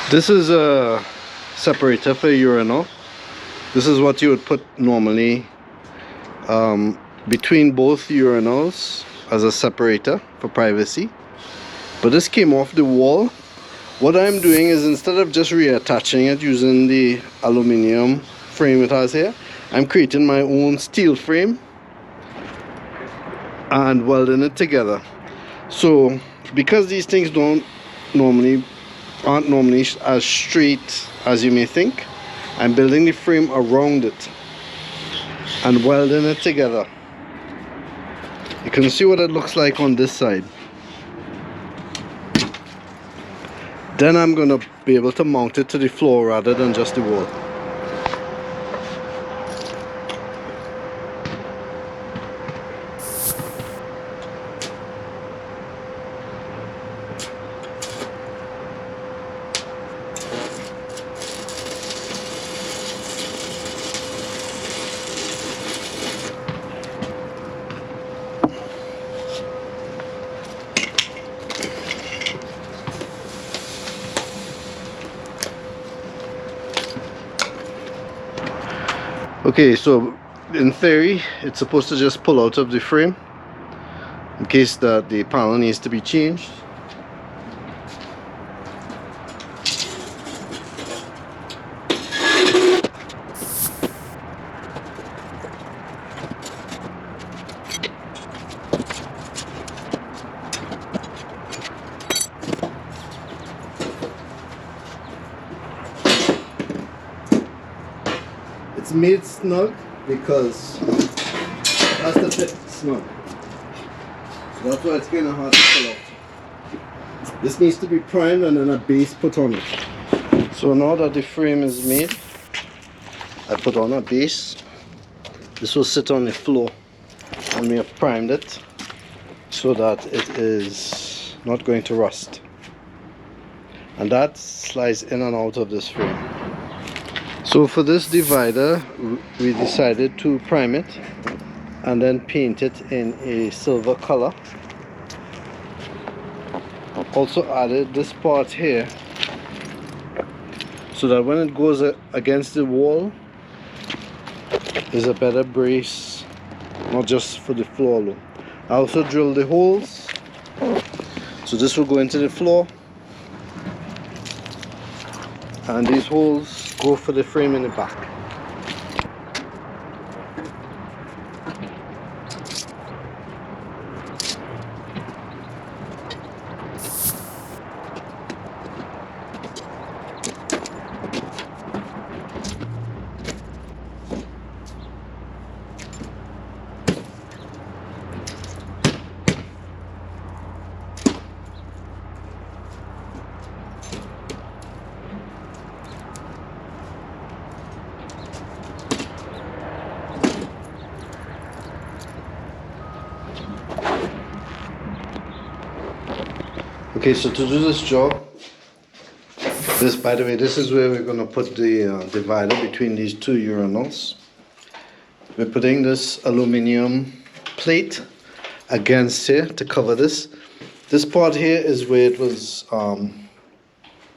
This is a separator for urinal. This is what you would put normally between both urinals as a separator for privacy. But this came off the wall. What I'm doing is, instead of just reattaching it using the aluminum frame it has here, I'm creating my own steel frame and welding it together. So because these things aren't normally as straight as you may think, I'm building the frame around it and welding it together. You can see what it looks like on this side. Then I'm going to be able to mount it to the floor rather than just the wall. Okay, so in theory it's supposed to just pull out of the frame in case that the panel needs to be changed. It's made snug because it has to fit snug. So that's why it's kind of hard to pull out. This needs to be primed and then a base put on it. So now that the frame is made, I put on a base. This will sit on the floor, and we have primed it so that it is not going to rust. And that slides in and out of this frame. So for this divider, we decided to prime it and then paint it in a silver color. Also added this part here so that when it goes against the wall, there's a better brace, not just for the floor alone. I also drilled the holes, so this will go into the floor, and these holes go for the frame in the back. Okay, so to do this job, by the way, this is where we're going to put the divider between these two urinals. We're putting this aluminum plate against here to cover this. This part here is where it was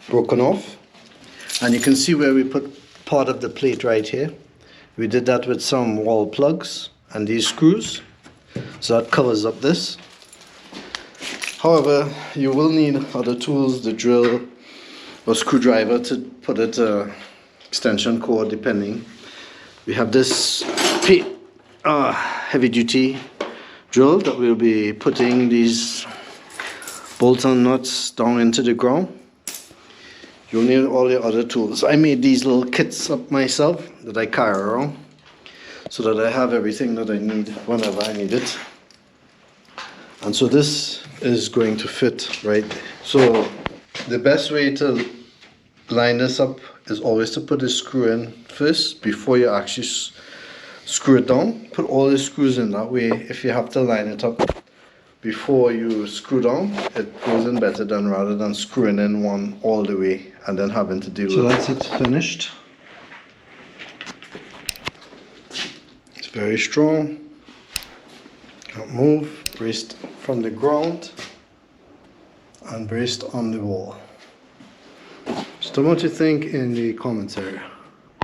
broken off, and you can see where we put part of the plate right here. We did that with some wall plugs and these screws, so that covers up this. However, you will need other tools, the drill or screwdriver to put it extension cord depending. We have this heavy duty drill that we'll be putting these bolts and nuts down into the ground. You'll need all your other tools. I made these little kits up myself that I carry around so that I have everything that I need whenever I need it. And so this is going to fit right there. So the best way to line this up is always to put the screw in first before you actually screw it down. Put all the screws in, that way if you have to line it up before you screw down, it goes in better than rather than screwing in one all the way and then having to deal with it. So that's it, finished. It's very strong, can't move, braced from the ground and braced on the wall. Just Tell me what you think in the comments area.